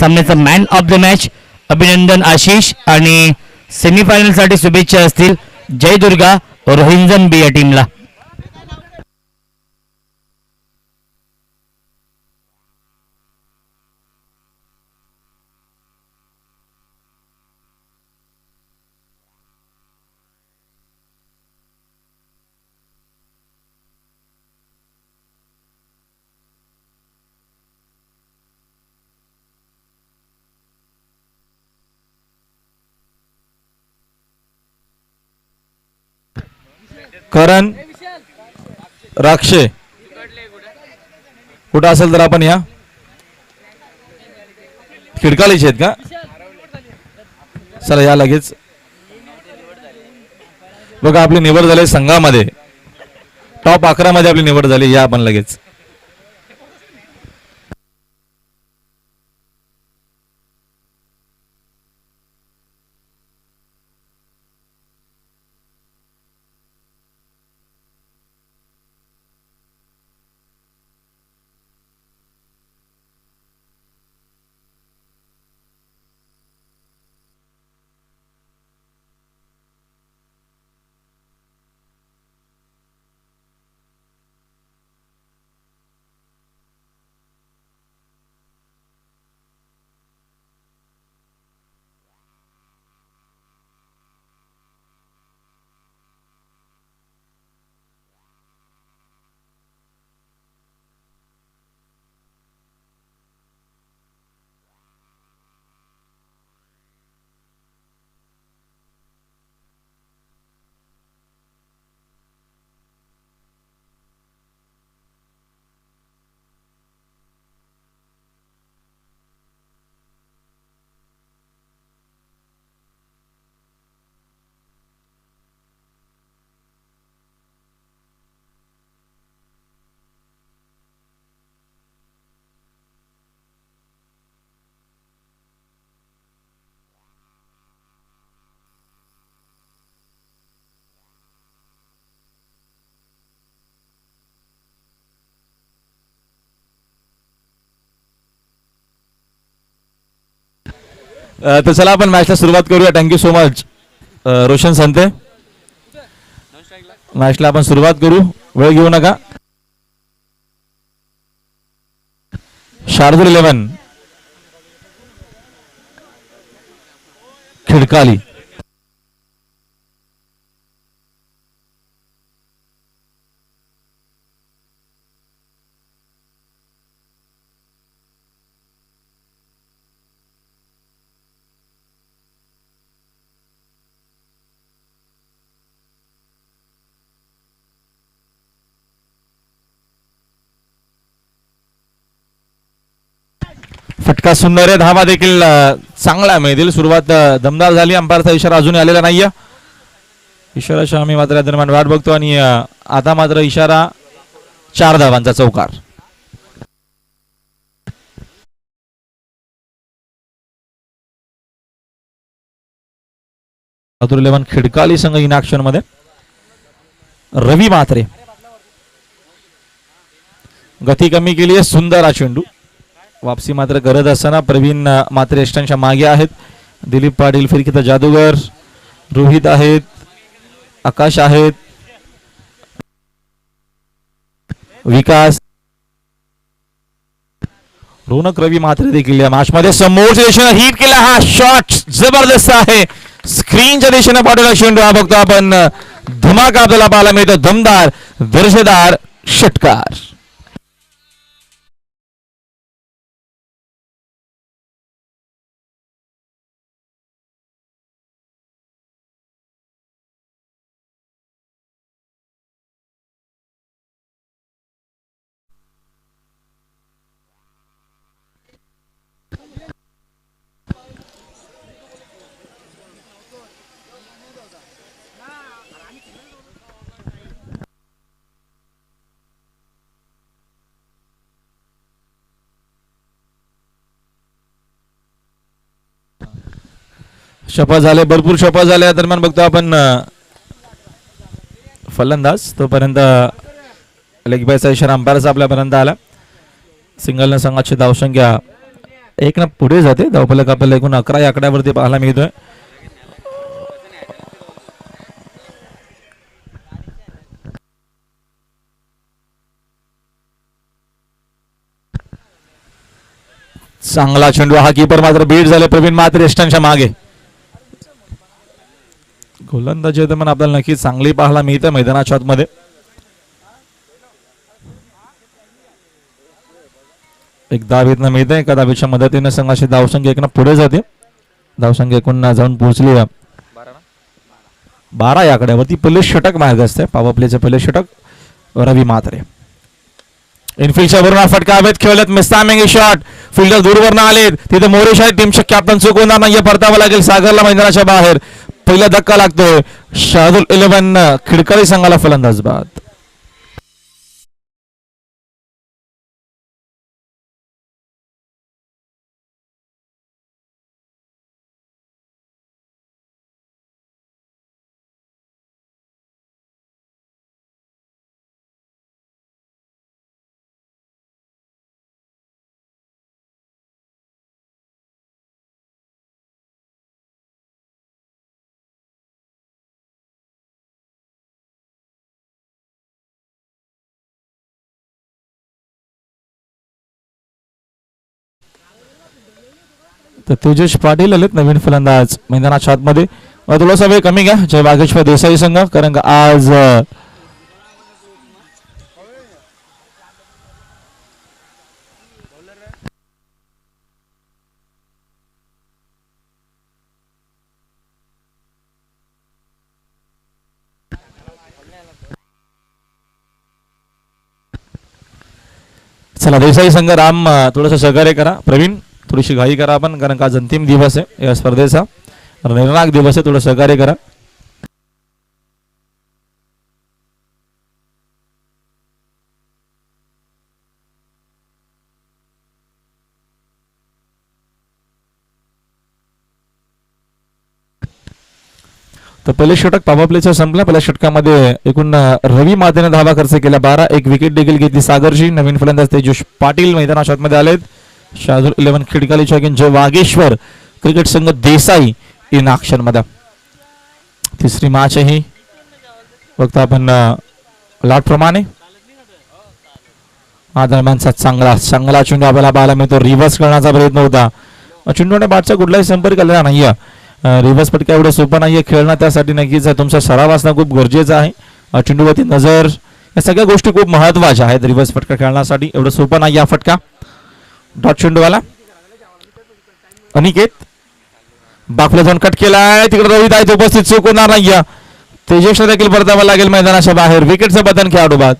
सामन्याचा man of the match अभिनंदन आशिष आणि सेमीफायनलसाठी शुभेच्छा असतील जय दुर्गा रोहिंजन बी या टीमला. करण राक्षे कुठं असेल तर आपण या. खिडकालीचे आहेत का? चला या लगेच. बघा आपली निवड झाली संघामध्ये, टॉप 11 मध्ये आपली निवड झाली. या आपण लगेच. तर चला आपण मॅचला सुरुवात करूया. Thank you so much Roshan संते. मॅचला आपण सुरुवात करू, वेळ घेऊ नका. शार्दूल 11 खिडकाली. फटका सुंदर आहे. धावा देखील चांगला मिळतील. सुरुवात दमदार झाली. अंपायरचा इशारा अजूनही आलेला नाहीये. इशाराच्या आम्ही मात्र या दरम्यान वाट बघतो आणि आता मात्र इशारा 4 धावांचा चौकार. शार्दूल 11 खिडकाली संघ इन ऍक्शन मध्ये. रवी म्हात्रे गती कमी केली आहे. सुंदर हा चेंडू. वापसी मात्र करत असताना प्रवीण मात्रे यष्टांच्या मागे आहेत. दिलीप पाटील फिरकीचा जादूगर, रोहित आहेत, आकाश आहेत, विकास, रोनक, रवी म्हात्रे देखील या मॅच मध्ये. समोरच्या दिशेने हिट केला. हा शॉट जबरदस्त आहे. स्क्रीनच्या दिशेने पाठवला चेंडू. हा बघतो आपण धमाका आपल्याला पाहायला मिळतो. दमदार दर्जेदार षटकार. शपथ झाले, भरपूर शपथ झाल्या दरम्यान बघतो आपण फलंदाज तोपर्यंत लेग बायचा इशारा अंपायरचा आपल्यापर्यंत आला. सिंगलने संघाची धावसंख्या एक ना पुढे जाते. धावफलक आपल्याला एकूण 11 या आकड्यावरती पाहायला मिळतोय. चांगला चेंडू, हा कीपर मात्र बीट झाले प्रवीण मात्रे स्टंपच्या मागे. गोलंदाजी दरम्यान आपल्याला नक्कीच चांगली पाहायला मिळते मैदानाच्या आतमध्ये. एक धाव इथनं मिळते. एका धावेच्या मदतीने संघाची धावसंख्या एकनं पुढे जाते. धावसंख्या एकूण जाऊन पोहोचली 12 या आकड्यावरती. पहिले षटक मार्ग असते. पॉवर प्लेचे पहिले षटक रवी मात्रे. इनफिल्डच्या वरून फटका हवेत खेळलेत. मिस्तामिंग शॉट, फिल्डर दूरवरून आलेत. तिथे मोरेश आहे. टीमचे कॅप्टन चुकवणार नाही, परतावं लागेल सागरला मैदानाच्या बाहेर. पहिला धक्का लागतोय. शार्दुल 11 खिडकाळी संघाला फलंदाज बाद. तर तेजस पाटील आलेत नवीन फलंदाज मैदानाच्या आतमध्ये. थोडासा वेळ कमी घ्या जय वागेश्वर देसाई संघ, कारण का आज चला देसाई संघ राम थोडंसं सहकार्य करा. प्रवीण थोडीशी घाई करा आपण, कारण का आज अंतिम दिवस आहे या स्पर्धेचा, निर्णायक दिवस आहे. थोडं सहकार्य करा. तर पहिले षटक पॉवर प्लेचा संपला. पहिल्या षटकामध्ये एकूण रवी मातेने धावा खर्च केला 12. एक विकेट देखील घेतली सागरची. नवीन फलंदाज तेजस पाटील मैदानाच्या आतमध्ये आलेत. शार्दुल 11 खिडकालीच्या जय वागेश्वर क्रिकेट संघ देसाई इन ऍक्शन मध्ये. तिसरी मॅच आहे ही. फक्त आपण लॉट प्रमाणे हा दरम्यानचा चांगला चेंडू आपल्याला पाहायला मिळतो. रिव्हर्स करण्याचा प्रयत्न होता. चेंडूने बॅटचा कुठलाही संपर्क आलेला नाहीये. रिव्हर्स पटका एवढं सोपं नाहीये खेळणं. त्यासाठी नक्कीच तुमचा सराव असणं खूप गरजेचं आहे. चेंडूवरती नजर, या सगळ्या गोष्टी खूप महत्वाच्या आहेत रिव्हर्स फटका खेळण्यासाठी. एवढं सोपं नाही हा फटका. डॉट चेंडूवाला अनिकेत बाफला जाऊन कट केलाय. तिकडे रवी आहेत उपस्थित, चूक होणार नाही. तेजसला देखील परतावं लागेल मैदानाच्या बाहेर. विकेटचं बटन खेळाडू बाद.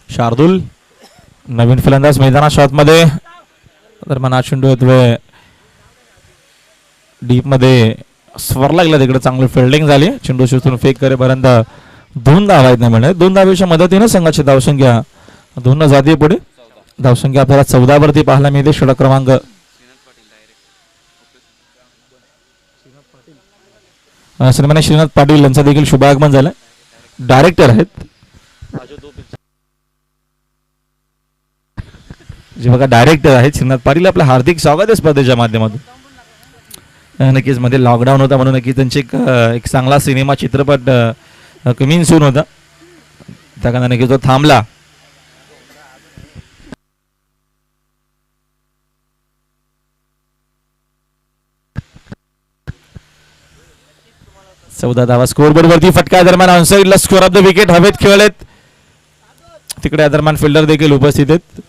शार्दुल नवीन फलंदाज मैदानाच्या आतमध्ये. दरम्यान हा चेंडू येतोय डीप मध्ये, स्वर लागला. तिकडे चांगली फिल्डिंग झाली. चेंडू शिस्तून फेक करेपर्यंत 2 धावा आहेत नाही म्हणत. 2 धावेच्या मदतीने संघाची धावसंख्या 2 जाते पुढे. धावसंख्या आपल्याला 14 वरती पाहायला मिळते. षटक क्रमांक सन्मान्य श्रीनाथ पाटील यांचा देखील शुभागमन झालं. डायरेक्टर आहेत जे बघा, डायरेक्टर आहेत श्रीनाथ पाटील. आपलं हार्दिक स्वागत आहे स्पर्धेच्या माध्यमातून. नक्कीच मध्ये लॉकडाऊन होता म्हणून नक्कीच त्यांचे एक चांगला सिनेमा चित्रपट कमिंग सून होता, त्या कारण नक्कीच तो थांबला. चौदा धावा स्कोरबोर्ड वरती. फटका दरम्यान ऑनसाइडला स्कोर ऑफ द विकेट हवेत खेळलेत. तिकडे दरम्यान फिल्डर देखील उपस्थित आहेत.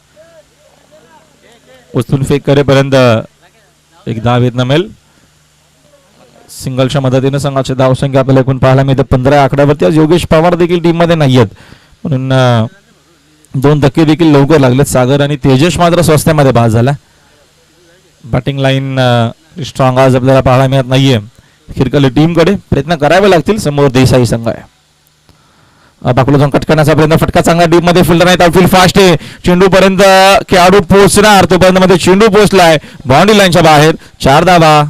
उचलून फेक करेपर्यंत एक धाव येत नमेल. सिंगलच्या मदतीने संघाची धावसंख्या आपल्याला एकूण पाहायला मिळते 15 आकड्यावरती. आज योगेश पवार देखील टीम मध्ये नाही आहेत म्हणून 2 धक्के देखील लवकर लागलेत. सागर आणि तेजस मात्र स्वस्त्यामध्ये बाद झाला. बॅटिंग लाईन स्ट्रॉंग आज आपल्याला पाहायला मिळत नाहीये खिरकली टीमकडे. प्रयत्न करावे लागतील. समोर देसाई संघ आहे. बाकूला जाऊन कट करण्याचा प्रयत्न. फटका चांगला डीप मध्ये फिल्डर नाही. आउटफील्ड फास्ट आहे. चेंडू पर्यंत खेळाडू पोहोचणार तोपर्यंत मध्ये चेंडू पोहोचलाय बाउंड्री लाईनच्या बाहेर. 4 धावा.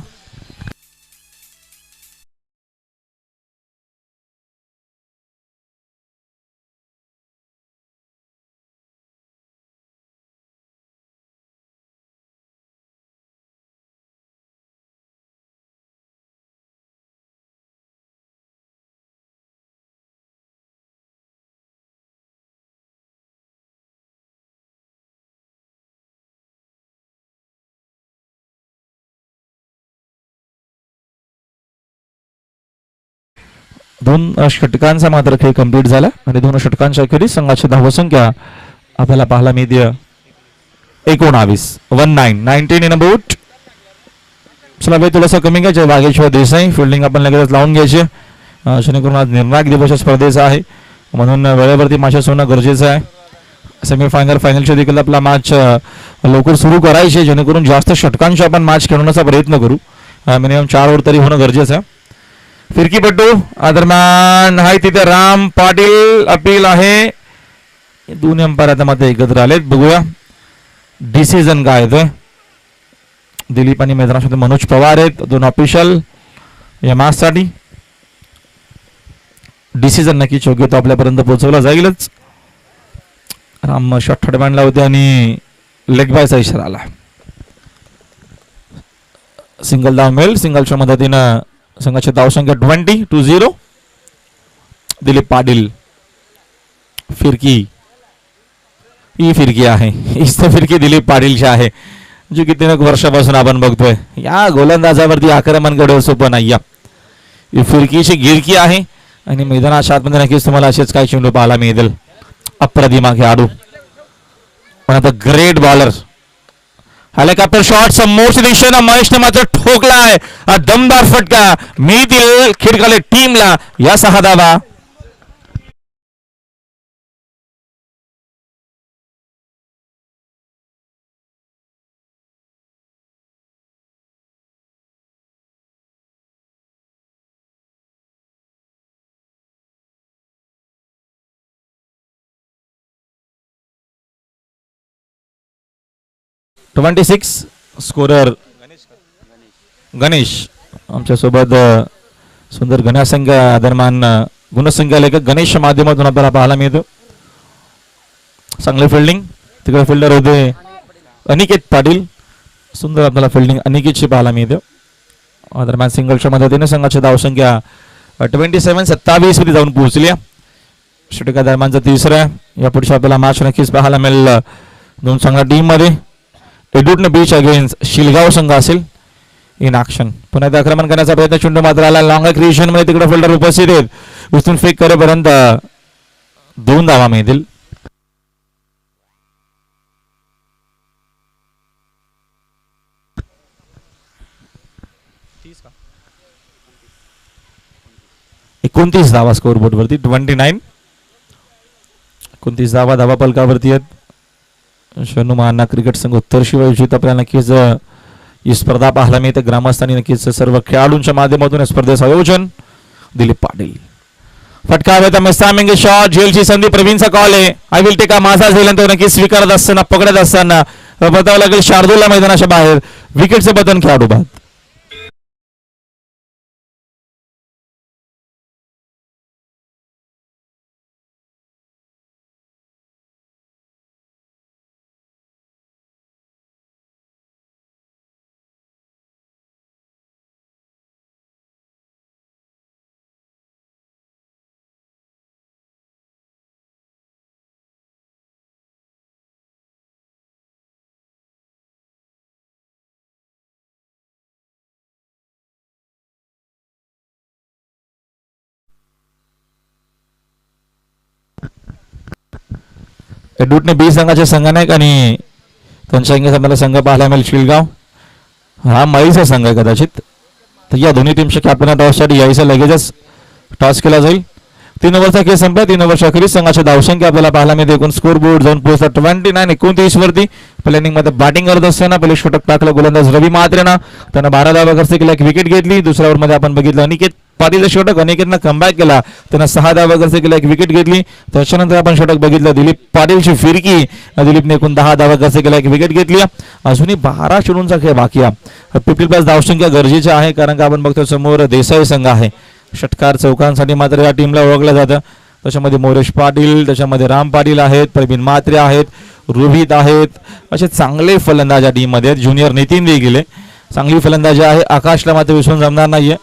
दोन षटकांचा मात्र खेळ कंप्लीट झाला आणि 2 षटकांच्या अखेरीस संघाची धावसंख्या आपल्याला पाहायला मिळते 19. 19 इन अबाउट. चला भाई थोडासा कमी घ्यायचे. वागेश्वर देसाई फिल्डिंग आपण लगेच लावून घ्यायचे जेणेकरून आज निर्णायक दिवस स्पर्धेचा आहे म्हणून वेळेवरती मॅचेस होणं गरजेचं आहे. सेमीफायनल फायनलचे देखील आपला मॅच लवकर सुरू करायचे जेणेकरून जास्त षटकांचे आपण मॅच खेळवण्याचा प्रयत्न करू. मिनिमम 4 ओव्हर तरी होणं गरजेचं आहे. फिरकीपट्टू दरम्यान आहे तिथे राम पाटील. अपील आहे. दोन्ही अंपायर आता मध्ये एकत्र आलेत. बघूया डिसिजन काय येतोय. दिलीप आणि मैदानामध्ये मनोज पवार आहेत 2 ऑफिशियल या मॅच साठी. डिसिजन नक्की योग्य तो आपल्यापर्यंत पोहोचवला जाईलच. राम शॉट थर्डमॅनला होते आणि लेग बायचा इशारा आला. सिंगल धाव मिळेल. सिंगलच्या मदतीनं संघाची धावसंख्या 20-0. दिलीप पाटील. फिरकी ही फिरकी आहे. हीच तर फिरकी दिलीप पाटीलची आहे जी कित्येक वर्षापासून आपण बघतोय. या गोलंदाजावरती आक्रमण घडवणं सोपं नाही. ही फिरकीची गिरकी आहे आणि मैदानाच्या आतमध्ये नक्कीच तुम्हाला असेच काही चेंडू पाहायला मिळतील. अप्रतिमा खेळाडू पण आता ग्रेट बॉलर. हेलिकॉप्टर शॉट समोरच्या दिशेनं महेशने मात्र ठोकलाय. दमदार फटका मिळतील खिडकाले टीमला या 6 धावा. स्कोरर गणेश आमच्या सोबत सुंदर गणसंघ दरम्यान गुणसंख्या लेखक गणेश माध्यमातून आपल्याला पाहायला मिळतो. चांगले फिल्डिंग तिकडे फिल्डर होते अनिकेत पाटील. सुंदर आपल्याला फिल्डिंग अनिकेतची पाहायला मिळते. दरम्यान सिंगलच्या मदतीने संघाची धावसंख्या 27-27 मध्ये जाऊन पोहोचली. षटका दरम्यानचा 3रा. या पुढच्या आपल्याला मॅच नक्कीच पाहायला मिळेल 2 चांगल्या टीम मध्ये. एडुटन बीच अगेन्स्ट शिलगाव संघ असेल इन ऍक्शन. पुन्हा एकदा आक्रमण करण्याचा प्रयत्न. चेंडू मात्र आला लॉंग क्रिएशन मध्ये. तिकडे फिल्डर उपस्थित आहेत. उचलून फेक करेपर्यंत 2 धावा मिळतील. एकोणतीस धावा स्कोर बोर्ड वरती. 29. 29 धावा धावा पलकावरती आहेत. शनू महाना क्रिकेट संघ उत्तर शिवाय आपल्याला नक्कीच ही स्पर्धा पाहायला मिळते. ग्रामस्थांनी नक्कीच सर्व खेळाडूंच्या माध्यमातून स्पर्धेचं आयोजन. दिलीप पाटील फटका हवेत. शॉट झेलची संधी. प्रवीणचा कॉल आहे. I will take. माझा झेल तो नक्कीच स्वीकारत असताना पकडत असताना बतावं लागेल शार्दूलला मैदानाच्या बाहेर. विकेटचं बटन खेळाडू बाद. एडूटने बी संघाचे संघनायक आणि त्यांच्या अंगी आपल्याला संघ पाहायला मिळेल शिलगाव. हा मळीचा संघ आहे कदाचित. तर या दोन्ही टीमच्या कॅप्टन टॉससाठी यायचं लगेचच टॉस केला जाईल. 3 ओव्हरचा खेळ संपला. 3 ओव्हरच्या अखेरीस संघाची धावसंख्या आपल्याला पाहायला मिळते. एकूण स्कोर बोर्ड जाऊन पोहोचला 29-29 वरती. पहिल्या इनिंग मध्ये बॅटिंग करत असताना पहिले षटक टाकलं गोलंदाज रवी म्हात्रेनं. त्यानं 12 धावा खर्च केला, एक विकेट घेतली. दुसऱ्या ओव्हरमध्ये आपण बघितलं अनिकेत पाटीलचं षटक. अनिकेतनं कमबॅक केला, त्यानं 6 धावा खर्च केला, एक विकेट घेतली. त्याच्यानंतर आपण षटक बघितलं दिलीप पाटीलची फिरकी. दिलीपने एकूण 10 धावा खर्च केला, एक विकेट घेतली. अजूनही 12 चेंडूंचा खेळ बाकी आहे. 50+ धावसंख्या गरजेची आहे, कारण का आपण बघतो समोर देसाई संघ आहे. षटकार चौकांसाठी मात्र या टीमला ओळखलं जातं. त्याच्यामध्ये मोरेश पाटील, त्याच्यामध्ये राम पाटील आहेत, प्रवीण म्हात्रे आहेत, रोहित आहेत. असे चांगले फलंदाज या टीम मध्ये. ज्युनियर नितीन देखील आहे, चांगली फलंदाजी आहे. आकाशला मात्र विसरून जमणार नाहीये.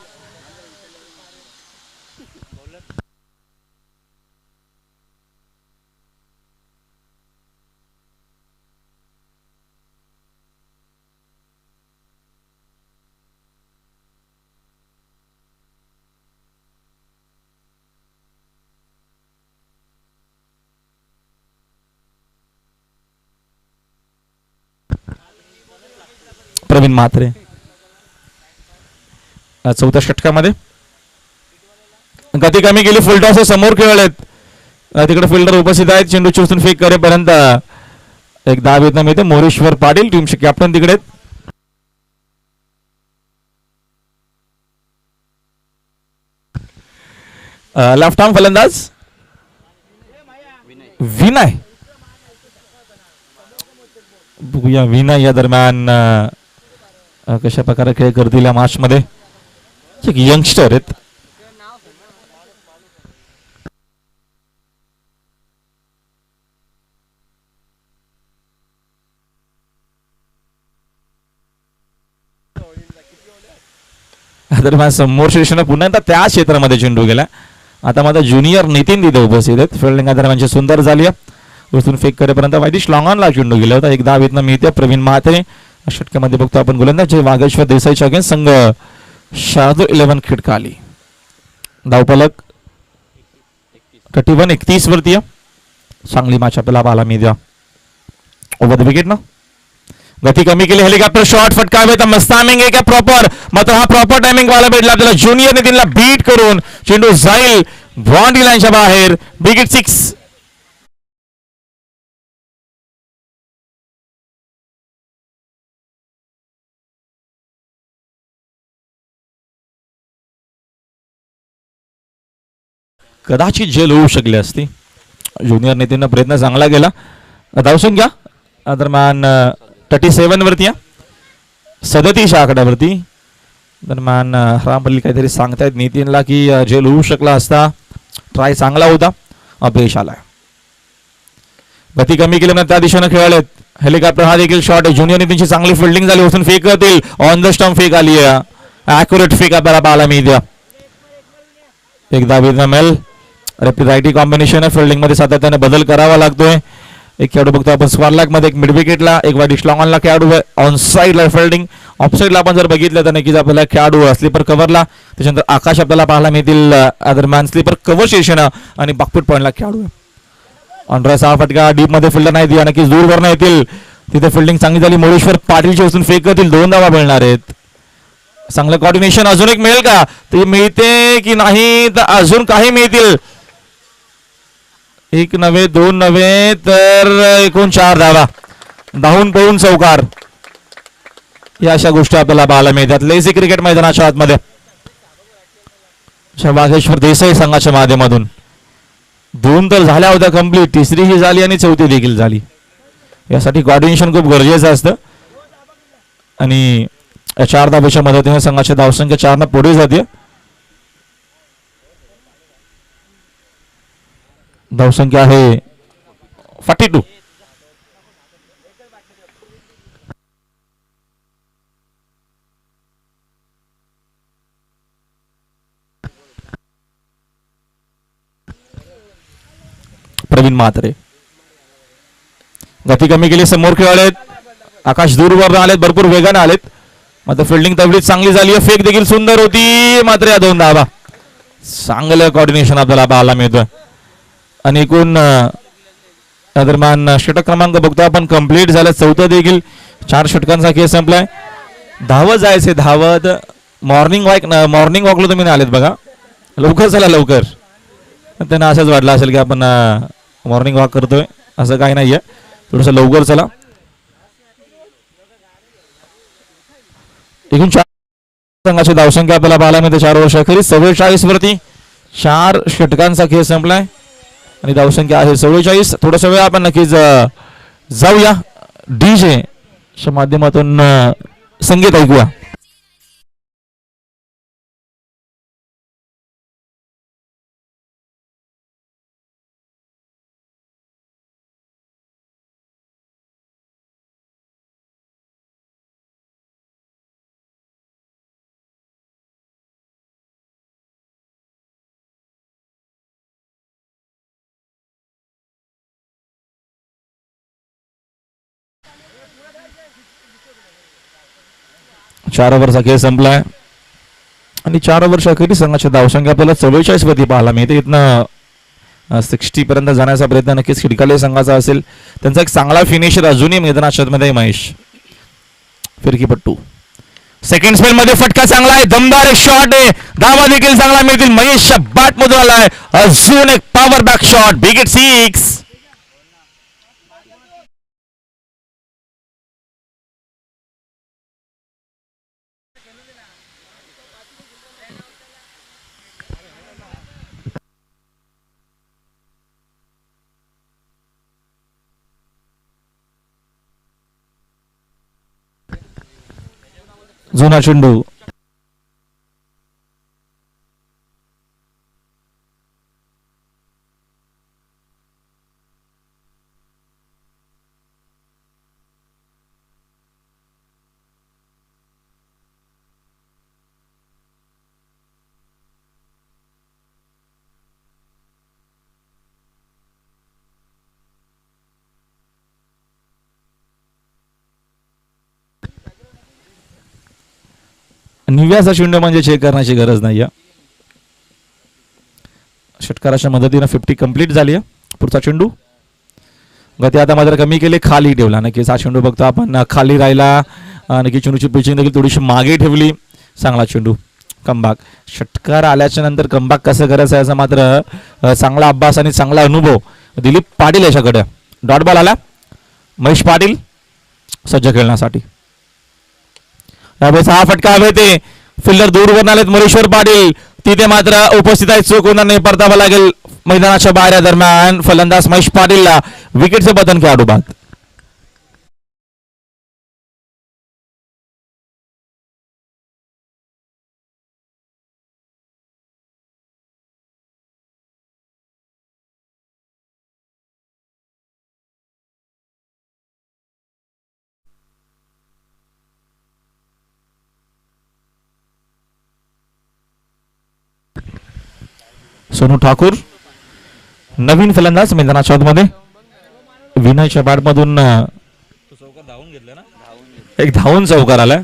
प्रवीण म्हात्रे चौथ्या षटकामध्ये गती कमी केली. फुल टॉस समोर खेळलेत. तिकडे फिल्डर उपस्थित आहेत. चेंडू चोचून फेक करेपर्यंत एक धाव येत मिळते. मोरेश्वर पाटील टीमचे कॅप्टन तिकडे. लेफ्ट आर्म फलंदाज विनय. बघूया विनय या दरम्यान कशा प्रकारे खेळ करतील या मॅच मध्ये. एक यंगस्टर आहेत. दरम्यान समोर शिक्षण पुन्हा एकदा त्या क्षेत्रामध्ये चेंडू गेला. आता माझा ज्युनियर नितीन तिथे उपस्थित आहेत. फिल्डिंग दरम्यानची सुंदर झाली आहे. उचलून फेक करेपर्यंत वाईट लॉंगॉनला चेंडू गेला होता. एक धाव इथनं मिळते. प्रवीण म्हात्रे षटकामध्ये बघतो आपण गोलंदाज वागेश्वर देसाईच्या अगेन्स्ट संघ शार्दूल 11 खिडकाली. धावफलक 31-31 वरती. चांगली मॅच आपल्याला पाहायला मिळते. ओव्हर द विकेट ना गती कमी केली. हेलिकॉप्टर शॉट फटकावे. मस्त टायमिंग आहे का प्रॉपर. मात्र हा प्रॉपर टायमिंग वाला भेटला आपल्याला. ज्युनियर नितीनला बीट करून चेंडू जाईल बाउंड्री लाईनच्या बाहेर. विकेट 6. कदाचित जेल होऊ शकली असती. ज्युनियर नितीननं प्रयत्न चांगला केला. धावसंख्या दरम्यान 37 वरती. 37 आकड्यावरती. दरम्यान रामपल्ली काहीतरी सांगतायत नितीनला की जेल होऊ शकला असता. ट्राय चांगला होता, अपयश आलाय. गती कमी केल्यानंतर त्या दिशेनं खेळालेत. हेलिकॉप्टर हा देखील शॉट आहे. ज्युनियर नितीनची चांगली फिल्डिंग झाली. उचलून फेक करतील. ऑन द स्टंप फेक आली आहे. ॲक्युरेट फेक आपल्याला पाहायला मिळते. एकदा विरमेल रायटी कॉम्बिनेशन आहे. फिल्डिंग मध्ये सातत्याने बदल करावा लागतोय. एक खेळाडू बघतो आपण स्क्वारलॅक मध्ये, एक मिड विकेटला, एक वाईट लॉंगॉनला खेळाडू आहे. ऑन साईडला फिल्डिंग. ऑफ साईडला आपण जर बघितलं तर नक्कीच आपल्याला खेळाडू स्लीपर कव्हरला. त्याच्यानंतर आकाश आपल्याला पाहायला मिळतील. दरम्यान स्लीपर कव्हर स्टेशन आणि बॅकफूट पॉईंटला खेळाडू आहे. ऑनड्राय 6 फटका. डीप मध्ये फिल्डर नाही दिला, नक्कीच दूर वरनं येतील. तिथे फिल्डिंग चांगली झाली. मोरेश्वर पाटीलची उचलून फेक करतील. 2 धावा मिळणार आहेत. चांगलं कॉर्डिनेशन अजून एक मिळेल का. ते मिळते की नाही तर अजून काही मिळतील. 1 नव्हे 2 नव्हे तर एकूण 4 धावा. धावून पळून चौकार. या अशा गोष्टी आपल्याला पाहायला मिळतात लेझी क्रिकेट मैदानाच्या आतमध्ये. वागेश्वर देसाई संघाच्या माध्यमातून 2 तर झाल्या होत्या कंप्लीट. तिसरी ही झाली आणि चौथी देखील झाली. यासाठी कॉर्डिनेशन खूप गरजेचं असतं. आणि 4 धावेच्या मदतीने संघाची धावसंख्या 4 पुढे जाते. धावसंख्या आहे 42. प्रवीण म्हात्रे गती कमी केली. समोर खेळाले आहेत. आकाश दूरवर आलेत, भरपूर वेगाने आलेत. मात्र फिल्डिंग तेवढीच चांगली झाली आहे. फेक देखील सुंदर होती. मात्र या 2 धावा. चांगलं कॉर्डिनेशन आपल्याला पाहायला मिळतोय. आणि एकूण दरम्यान षटक क्रमांक बघतो आपण कंप्लीट झालं. चौथं देखील 4 षटकांचा खेळ संपलाय. धावत जायचे धावत. मॉर्निंग वॉकला तुम्ही नाही आलेत बघा. लवकर चला लवकर. त्यांना असंच वाटलं असेल की आपण मॉर्निंग वॉक करतोय. असं काही नाहीये. थोडंसं लवकर चला. एकूण 4 संघाची धावसंख्या आपल्याला पाहायला मिळते 4 वर्ष अखेरीस 44 वरती 4 षटकांचा खेळ संपलाय आणि धावसंख्या आहे 44. थोडासा वेळ आपण नक्कीच जाऊया डीजे च्या माध्यमातून संगीत ऐकूया. चार ओव्हरचा खेळ संपलाय आणि 4 ओव्हर अखेरीस संघाची धावसंख्या आपल्याला 44 वरती पाहायला मिळते. इथनं 60 पर्यंत जाण्याचा प्रयत्न नक्कीच खिडकाले संघाचा असेल. त्यांचा एक चांगला फिनिशर अजूनही मैदानात मध्ये महेश फिरकीपट्टू. सेकंड स्पेल मध्ये फटका चांगला आहे. दमदार एक शॉट आहे. धावा देखील चांगला मिळतील. महेशच्या बॅट मधून आलाय अजून एक पॉवर बॅक शॉट. विकेट 6. जुना चेंडू निव्याचा चेंडू म्हणजे चेक करण्याची गरज नाही. षटकाराच्या मदतीनं 50 कंप्लीट झाली आहे. पुढचा चेंडू गती आता मात्र कमी केली. खाली ठेवला. नक्कीच हा चेंडू बघतो आपण खाली राहिला. नक्की चेंडूची पिचिंग देखील थोडीशी मागे ठेवली. चांगला चेंडू. कमबॅक. षटकार आल्याच्या नंतर कमबॅक कसं करायचं याचा मात्र चांगला अभ्यास आणि चांगला अनुभव दिलीप पाटील याच्याकडे. डॉट बॉल आला. महेश पाटील सज्ज खेळण्यासाठी. त्यावेळेस हा फटका हवे ते फिल्डर दूरवर आलेत. मुरेश्वर पाटील तिथे मात्र उपस्थित आहेत. चूक होणार नाही. परतावा लागेल मैदानाच्या बाहेर. दरम्यान फलंदाज महेश पाटीलला विकेटचे पतन खेळाडू बाद. सोनू ठाकूर नवीन फलंदाज मैदानाच्या आतमध्ये. विनयच्या बॅटमधून एक धावून चौकार आलाय.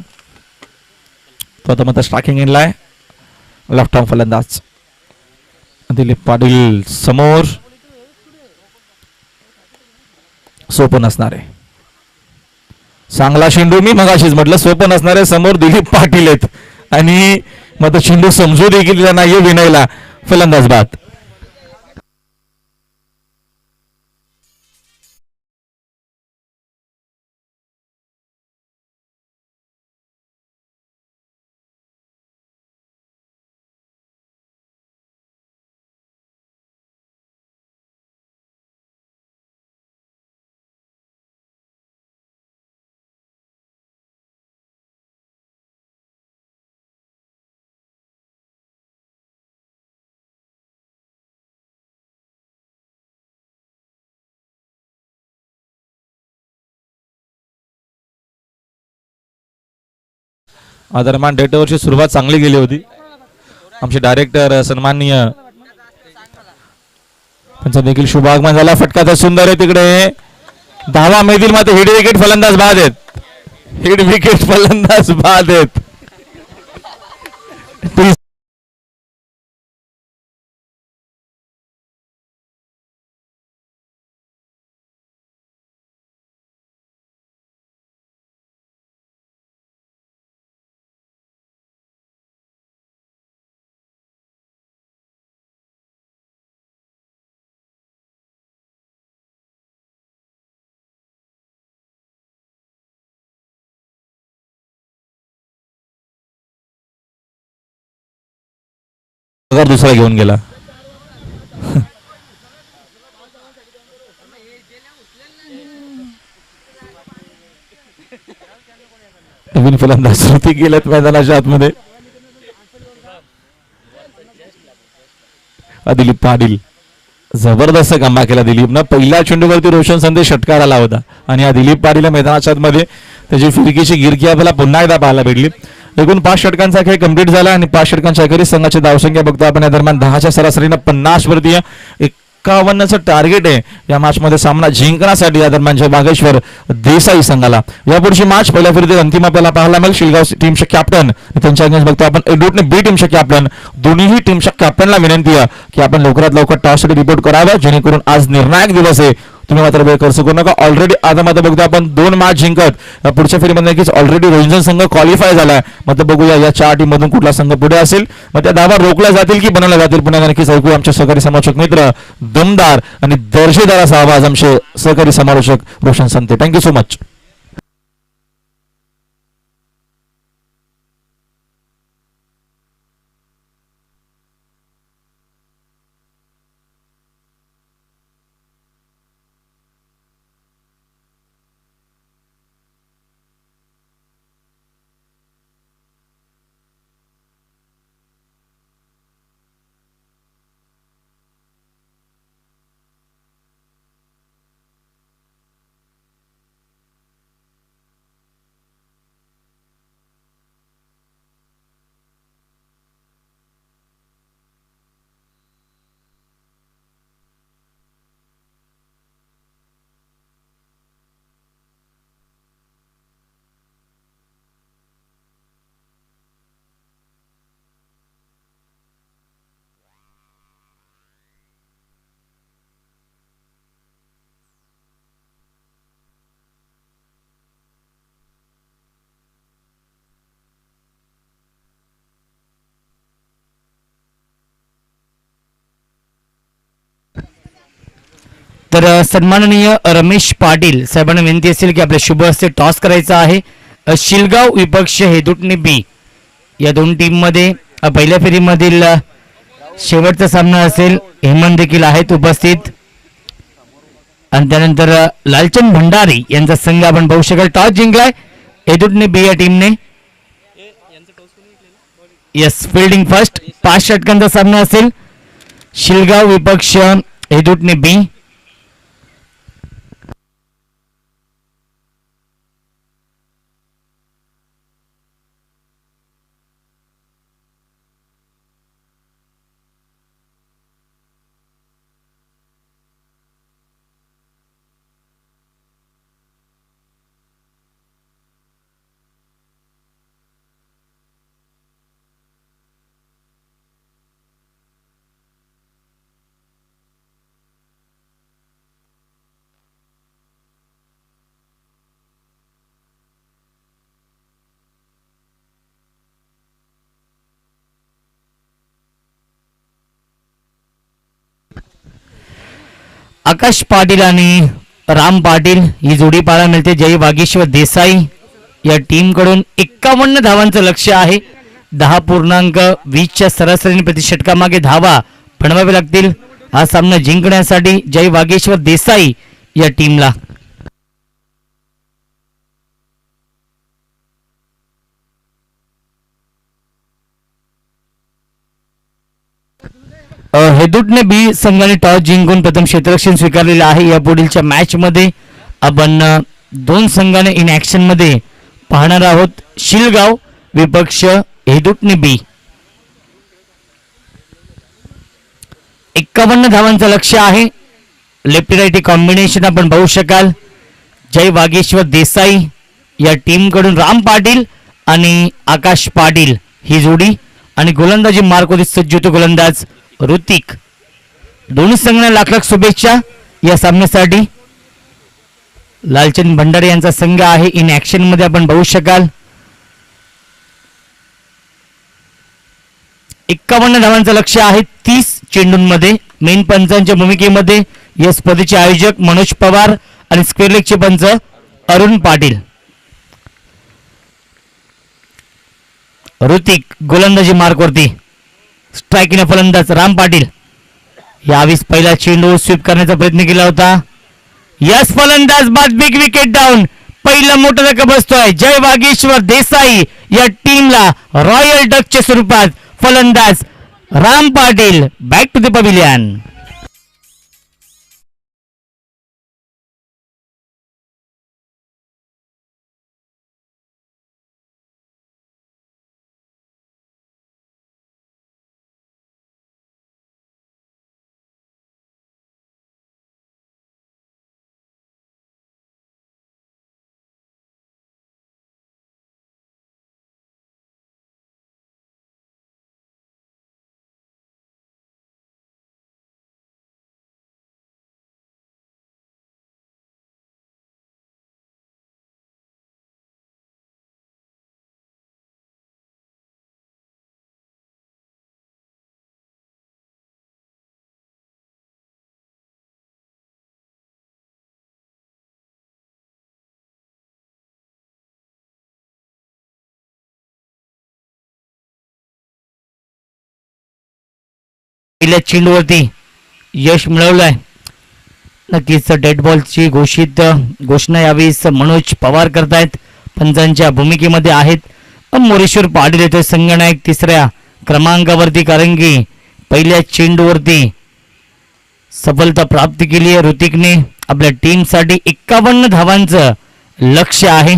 तो आता मात्र स्ट्रायकिंग इनलाय. लेफ्ट आर्म फलंदाज दिलीप पाटील समोर. सोपं नसणार आहे. चांगला चेंडू. मी मगाशीच म्हटलं सोपं नसणार आहे. समोर दिलीप पाटील आहेत आणि मग चेंडू समजू देखील नाहीये विनयला. फलंदाज बाद. दरम्यान डेटोवरची सुरुवात चांगली गेली होती. आमचे डायरेक्टर सन्माननीय त्यांचा देखील शुभागमन झाला. फटका तर सुंदर आहे. तिकडे धावा मिळतील मात्र हिट विकेट फलंदाज बाद आहेत. हिट विकेट फलंदाज बाद आहेत. अगर दुसरा घेऊन गेला. नवीन फलंदाज सुरुती गेल्यात मैदानाच्या आतमध्ये. दिलीप पाटील जबरदस्त गम्मा केला दिलीपनं. पहिल्या चेंडूवरती रोशन संदेश षटकार आला होता आणि या दिलीप पाटील मैदानाच्या आतमध्ये त्याची फिरकीची गिरकी आपल्याला पुन्हा एकदा पाहायला भेटली. एकूण 5 षटकांचा खेळ कंप्लीट झाला आणि 5 षटकांच्या अखेरीस संघाची धावसंख्या बघतो आपण या दरम्यान 10च्या सरासरीनं 50 वरती 51चं टार्गेट आहे या मॅच मध्ये सामना जिंकण्यासाठी या दरम्यानच्या बागेश्वर देसाई संघाला. यापुढची मॅच पहिल्या फेरीतील अंतिम आपल्याला पाहायला मिळेल. शिलगाव टीमचे कॅप्टन त्यांच्या अगेन्स्ट बघतो आपण एडोटने बी टीमचे कॅप्टन. दोन्ही टीमच्या कॅप्टनला विनंती आहे की आपण लवकरात लवकर टॉससाठी रिपोर्ट करावं जेणेकरून आज निर्णायक दिवस आहे. तुम्ही मात्र वेळ खर्च करू नका. ऑलरेडी आता मात्र बघतो आपण 2 मॅच जिंकत पुढच्या फेरीमध्ये नक्कीच ऑलरेडी रोहिंजन संघ क्वालिफाय झालाय. मात्र बघूया या 4 टीम मधून कुठला संघ पुढे असेल. मग त्या धावा रोखल्या जातील की बनवल्या जातील पुन्हा नक्कीच ऐकूया आमचे सहकारी समालोचक मित्र दमदार आणि दर्जेदार असा आवाज आमचे सहकारी समालोचक Roshan Sante. Thank you so much. तर सन्माननीय रमेश पाटील साहेबांना विनंती असेल की आपल्या शुभ हस्ते टॉस करायचा आहे. शिलगाव विपक्ष हेदुटणे बी या 2 टीम मध्ये पहिल्या फेरीमधील शेवटचा सामना असेल. हेमंत देखील आहेत उपस्थित आणि त्यानंतर लालचंद भंडारी यांचा संघ आपण पाहू शकाल. टॉस जिंकलाय हेदुटणे बी या टीमने. Yes, fielding first. 5 षटकांचा सामना असेल. शिलगाव विपक्ष हेदुटणे बी. आकाश पाटील आणि राम पाटील ही जोडी पाहायला मिळते. जय वागेश्वर देसाई या टीम कडून 51 धावांचं लक्ष्य आहे. 10.20च्या सरासरीने प्रति षटकामागे धावा बनवावे लागतील हा सामना जिंकण्यासाठी जय वागेश्वर देसाई या टीमला. हेदुटणे बी संघाने टॉस जिंकून प्रथम क्षेत्ररक्षण स्वीकारलेलं आहे. या पुढीलच्या मॅच मध्ये आपण 2 संघाने इन ऍक्शन मध्ये पाहणार आहोत. शिलगाव विपक्ष हेदुटणे बी. 51 धावांचं लक्ष्य आहे. लेफ्ट राईटी कॉम्बिनेशन आपण पाहू शकाल. जय वागेश्वर देसाई या टीम कडून राम पाटील आणि आकाश पाटील ही जोडी आणि गोलंदाजी मार्कोदी सज्ज होतो गोलंदाज ऋतिक. दोन्ही संघांना लाख लाख शुभेच्छा या सामन्यासाठी. लालचंद भंडारे यांचा संघ आहे इन ऍक्शन मध्ये आपण पाहू शकाल. 51 धावांचं लक्ष्य आहे 30 चेंडूंमध्ये. मेन पंचांच्या भूमिकेमध्ये या स्पर्धेचे आयोजक मनोज पवार आणि स्क्वेअर लेगचे पंच अरुण पाटील. ऋतिक गोलंदाजी मार्कवरती. स्ट्राईकने फलंदाज राम पाटील. यावेळेस पहिला चेंडू स्वीप करण्याचा प्रयत्न केला होता. यस फलंदाज बाद, बिग विकेट डाऊन. पहिला मोठा धक्का बसतोय जय वागेश्वर देसाई या टीमला रॉयल डकच्या स्वरूपात. फलंदाज Ram Patil back to the pavilion. पहिल्या चेंडूवरती यश मिळवलंय. नक्कीच डेड बॉलची घोषणा यावेळी मनोज पवार करतायत. पंचांच्या भूमिकेमध्ये आहेत. मोरेश्वर पाटील येथे संगनायक तिसऱ्या क्रमांकावरती, कारण की पहिल्या चेंडूवरती सफलता प्राप्त केली आहे. ऋतिकने आपल्या टीमसाठी 51 धावांचं लक्ष्य आहे.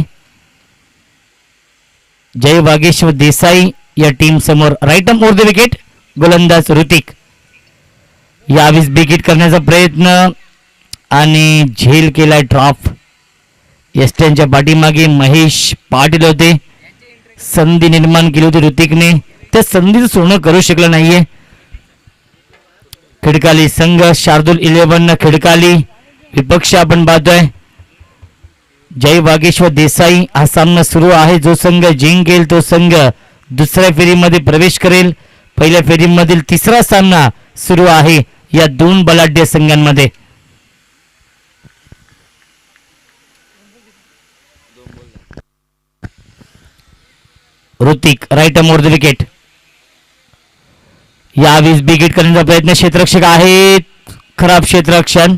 जय वागेश्वर देसाई या टीम समोर right arm over the wicket. गोलंदाज ऋतिक. यावेळेस विकेट करण्याचा प्रयत्न आणि झेल केलाय ड्रॉप. यष्ट्यांच्या पाठीमागे महेश पाटील होते. संधी निर्माण केली होती ऋतिकने, त्या संधीचं सोनं करू शकलं नाहीये. खिडकाली संघ शार्दूल 11 खिडकाली विपक्ष आपण पाहतोय. जय वागेश्वर देसाई हा सामना सुरू आहे. जो संघ जिंकेल तो संघ दुसऱ्या फेरीमध्ये प्रवेश करेल. पहिल्या फेरीमधील तिसरा सामना सुरू आहे या दोन बलाढ्य संघांमध्ये. Hrithik right arm over the wicket. यावेळेस विकेट करण्याचा प्रयत्न, क्षेत्ररक्षक आहेत. खराब क्षेत्ररक्षण.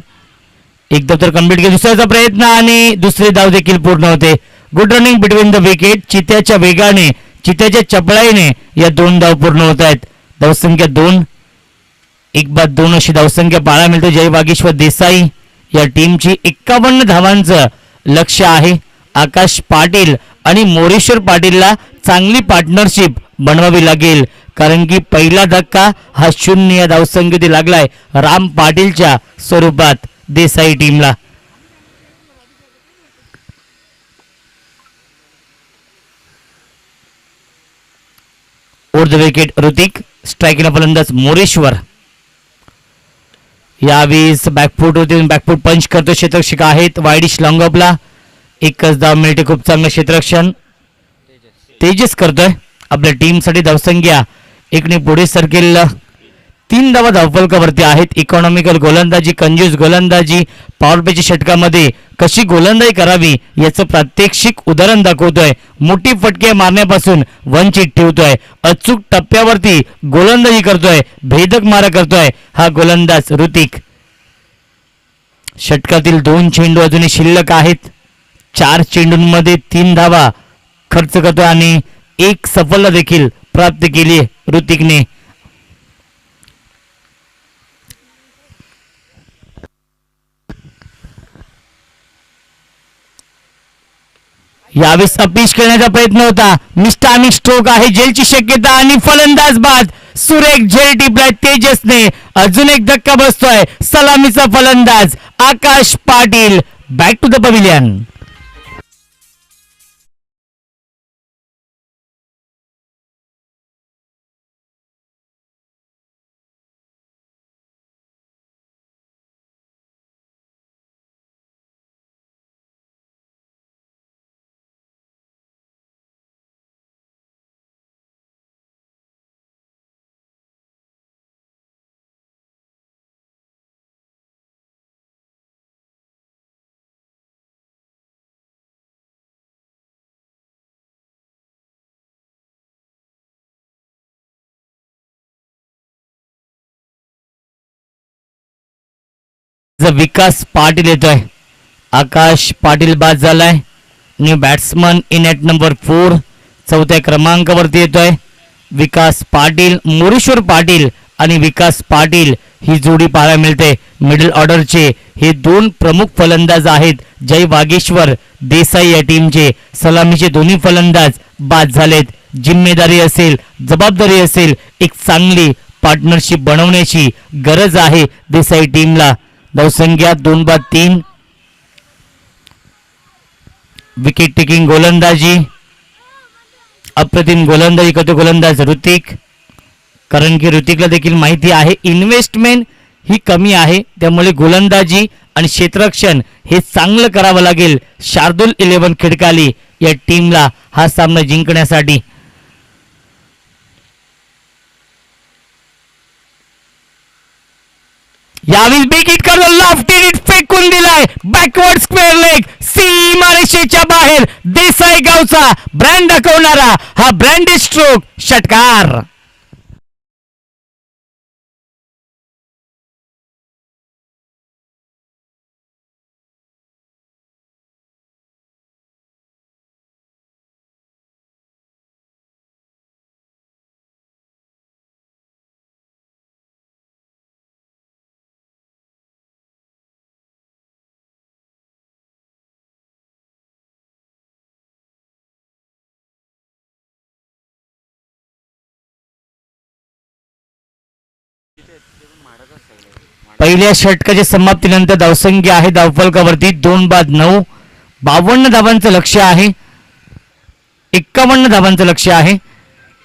एकदा तर कंप्लीट केलं. दुसऱ्याचा प्रयत्न आणि दुसरे धाव देखील पूर्ण होते. Good running between the wicket. चित्याच्या वेगाने, चित्याच्या चपळाईने या दोन धाव पूर्ण होत आहेत. धावसंख्या 2, 1-2 अशी धावसंख्या पाहायला मिळते. जय वागेश्वर देसाई या टीमची 51 धावांचं लक्ष आहे. आकाश पाटील आणि मोरेश्वर पाटीलला चांगली पार्टनरशिप बनवावी लागेल, कारण की पहिला धक्का हा 0 या धावसंख्येत लागलाय राम पाटीलच्या स्वरूपात देसाई टीमला. Over the wicket Hrithik. स्ट्राईकला फलंदाज मोरेश्वर. यावेळेस बॅकफूट होते, बॅकफूट पंच करतो. क्षेत्ररक्षक आहेत वायडिश लॉंगॉपला. एकच धाव मिळते. खूप चांगलं क्षेत्ररक्षण तेजस करतोय. आपल्या टीमसाठी धावसंख्या 1ने पुढे सरकेल. 3 धावा धावफलकावरती आहेत. इकॉनॉमिकल गोलंदाजी, कंजूस गोलंदाजी, पॉवर प्लेच्या षटकामध्ये कशी गोलंदाजी करावी याचं प्रात्यक्षिक उदाहरण दाखवतोय. मोठी फटके मारण्यापासून वंचित ठेवतोय. अचूक टप्प्यावरती गोलंदाजी करतोय. भेदक मारा करतोय हा गोलंदाज ऋतिक. षटकातील 2 चेंडू अजूनही शिल्लक आहेत. 4 चेंडूंमध्ये 3 धावा खर्च करतोय आणि 1 सफलता देखील प्राप्त केली ऋतिकने. यावेळेस अपीच करण्याचा प्रयत्न होता. मिस्टामिक स्ट्रोक आहे. जेलची शक्यता आणि फलंदाज बाद. सुरेख झेल टिपलाय तेजसने. अजून एक धक्का बसतोय. सलामीचा फलंदाज Akash Patil back to the pavilion. Vikas Patil येतोय. आकाश पाटील बाद झालाय. New batsman in at number 4 चौथ्या क्रमांकावरती येतोय. विकास पाटील, मोरेश्वर पाटील आणि विकास पाटील ही जोडी पाहायला मिळते. मिडल ऑर्डरचे हे दोन प्रमुख फलंदाज आहेत. जय वागेश्वर देसाई या टीमचे सलामीचे दोन्ही फलंदाज बाद झालेत. जिम्मेदारी असेल, जबाबदारी असेल, एक चांगली पार्टनरशिप बनवण्याची गरज आहे देसाई टीमला. धावसंख्या 2-3. विकेट टेकिंग गोलंदाजी, अप्रतिम गोलंदाजी करतो गोलंदाज ऋतिक. कारण की ऋतिकला देखील माहिती आहे इन्व्हेस्टमेंट ही कमी आहे, त्यामुळे गोलंदाजी आणि क्षेत्ररक्षण हे चांगलं करावं लागेल शार्दुल 11 खिडकाली या टीमला हा सामना जिंकण्यासाठी. यावेळी बिग हिट करतो, लॉफ्टेड हिट फेकून दिलाय. बॅकवर्ड स्क्वेअर लेग, सीमारेषेच्या बाहेर. देसाई गावचा ब्रँड दाखवणारा हा ब्रँडेड स्ट्रोक षटकार. पहिल्या षटकाच्या समाप्तीनंतर धावसंख्या आहे धावफलकावरती 2-9. 52 धावांचं लक्ष आहे. 51 धावांचं लक्ष आहे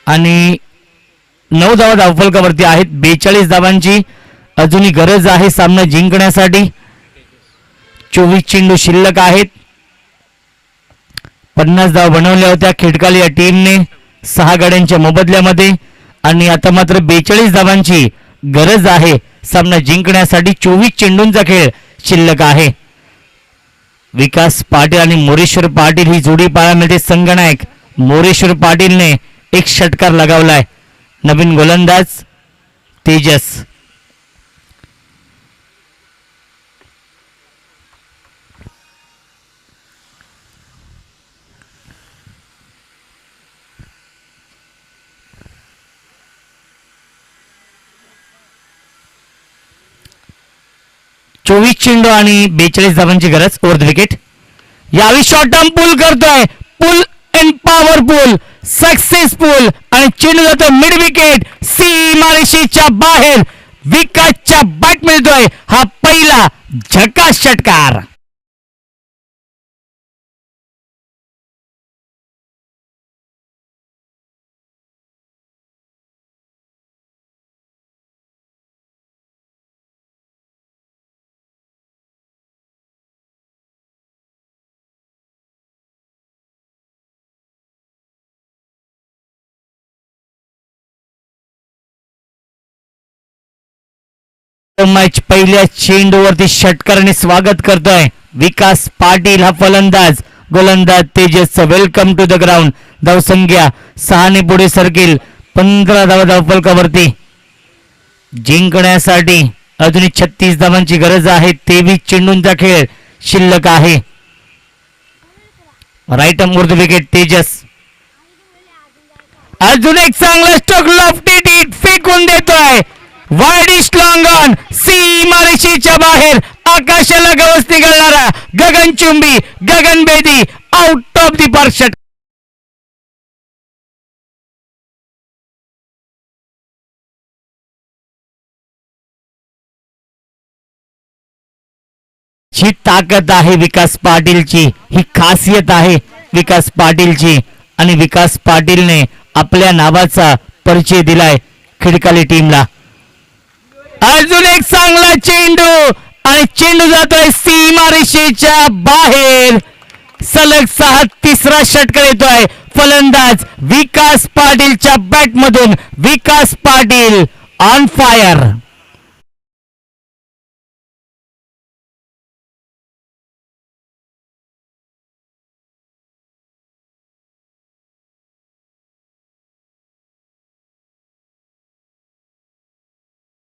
आणि 9 धावा धावफलकावरती आहेत. 42 धावांची अजूनही गरज आहे सामना जिंकण्यासाठी. 24 चेंडू शिल्लक आहेत. 50 धावा बनवल्या होत्या खिडकाली या टीमने 6 गाड्यांच्या मोबदल्यामध्ये आणि आता मात्र 42 धावांची गरज आहे सामना जिंकण्यासाठी. 24 चेंडूंचा खेळ शिल्लक आहे. विकास पाटील आणि मोरेश्वर पाटील ही जोडी पाहायला मिळते. संगनायक मोरेश्वर पाटीलने एक षटकार लगावलाय. नवीन गोलंदाज तेजस. चोवीस चेंडू आणि 42 धावांची गरज. Over the wicket. यावेळी शॉर्ट टर्म पुल करतोय. पुल अँड पॉवरफुल सक्सेसफुल आणि चेंडू जातो मिड विकेट सीमारेषेच्या बाहेर. विकासच्या बॅट मिळतोय हा पहिला झकास षटकार. मॅच पहिल्या चेंडूवरती षटकाराने स्वागत करतोय विकास पाटील हा फलंदाज. गोलंदाज Tejas. Welcome to the ground. धावसंख्या 6 ने पुढे सरकेल. 15 धावा धावफलकावरती. जिंकण्यासाठी अजूनही 36 धावांची गरज आहे. 23 चेंडूंचा खेळ शिल्लक आहे. Right arm over wicket Tejas. अजून एक चांगला स्ट्रोक लॉफ्टेड हिट फेकून देतोय. वाईडिश लॉंग ऑन सीमारेषेच्या बाहेर. आकाशाला गवसणी घालणारा गगनचुंबी गगनभेदी आउट ऑफ दी पार्क षटकार. ही ताकद आहे विकास पाटीलची. ही खासियत आहे विकास पाटीलची आणि विकास पाटीलने आपल्या नावाचा परिचय दिलाय खिडकाली टीमला. अजून एक चांगला चेंडू आणि चेंडू जातोय सीमारेषेच्या बाहेर. सलग 6 तिसरा षटकार येतोय. फलंदाज विकास पाटीलच्या बॅट मधून. विकास पाटील ऑन फायर.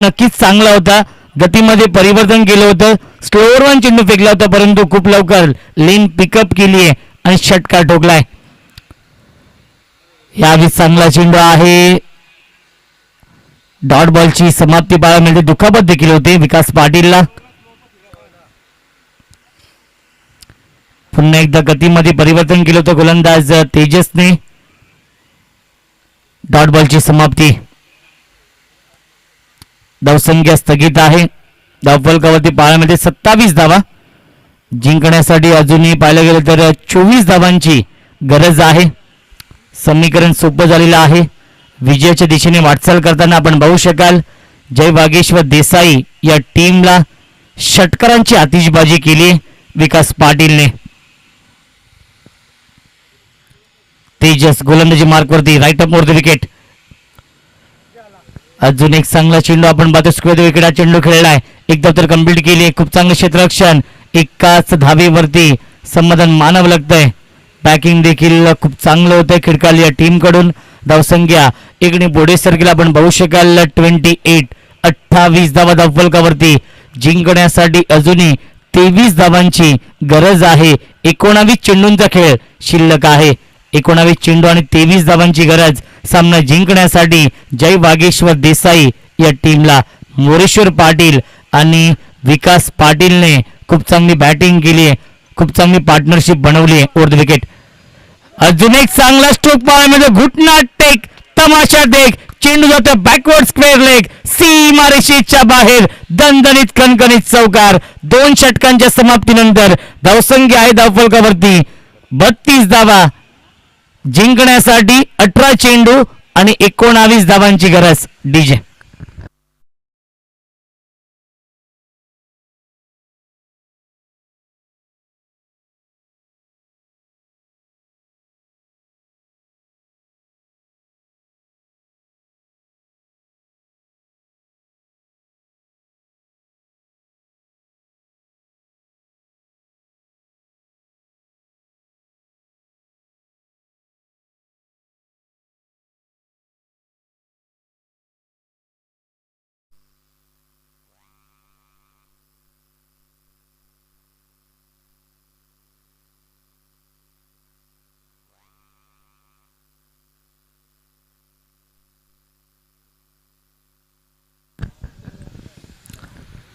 नक्कीच चांगला होता. गतीमध्ये परिवर्तन केलं होतं. स्लोअर वन चेंडू फेकला होता परंतु खूप लवकर लेन पिकअप केली आहे आणि षटकार ठोकलाय. यावेळी चांगला चेंडू आहे. डॉट बॉलची समाप्ती पाहायला मिळते. दुखापत देखील होते विकास पाटीलला. पुन्हा एकदा गतीमध्ये परिवर्तन केलं होतं गोलंदाज तेजसने. डॉट बॉलची समाप्ती. धावसंख्या स्थगित आहे. धावफलकावरती पाहायला मिळते 27 धावा. जिंकण्यासाठी अजूनही पाहायला गेलं तर 24 धावांची गरज आहे. समीकरण सोपं झालेलं आहे. विजयाच्या दिशेने वाटचाल करताना आपण पाहू शकाल जय वागेश्वर देसाई या टीमला षटकारांची आतिषबाजी केली विकास पाटीलने. तेजस गोलंदाजी मार्कवरती right up over the wicket. अजून एक चांगला चेंडू आपण पाहतो. स्क्वेअर विकेट हा चेंडू खेळलाय. एक धाव तर कंप्लीट केली. खूप चांगलं क्षेत्ररक्षण. एकाच धावेवरती समाधान मानावं लागतंय. बॅकिंग देखील खूप चांगलं होतंय खिडकाल या टीम कडून. धावसंख्या एकने पुढे सरकेल आपण पाहू शकाल 28 धावा धावफलकावरती. जिंकण्यासाठी अजूनही 23 धावांची गरज आहे. 19 चेंडूंचा खेळ शिल्लक आहे. 19 चेंडू आणि 23 धावांची गरज सामना जिंकण्यासाठी जय वागेश्वर देसाई या टीमला. मोरेश्वर पाटील आणि विकास पाटीलने खूप चांगली बॅटिंग केली आहे. खूप चांगली पार्टनरशिप बनवली आहे ओव्हर द विकेट. अजून एक चांगला स्ट्रोक पाहायला घुटना टेक तमाशा देख. चेंडू जातो बॅकवर्ड स्क्वेअर लेग. सीमारेषेच्या बाहेर दणदणीत कणकणीत चौकार. 2 षटकांच्या समाप्तीनंतर धावसंख्या आहे धावफलकावरती 32 धावा. जिंकण्यासाठी 18 चेंडू आणि 19 धावांची गरज. डीजे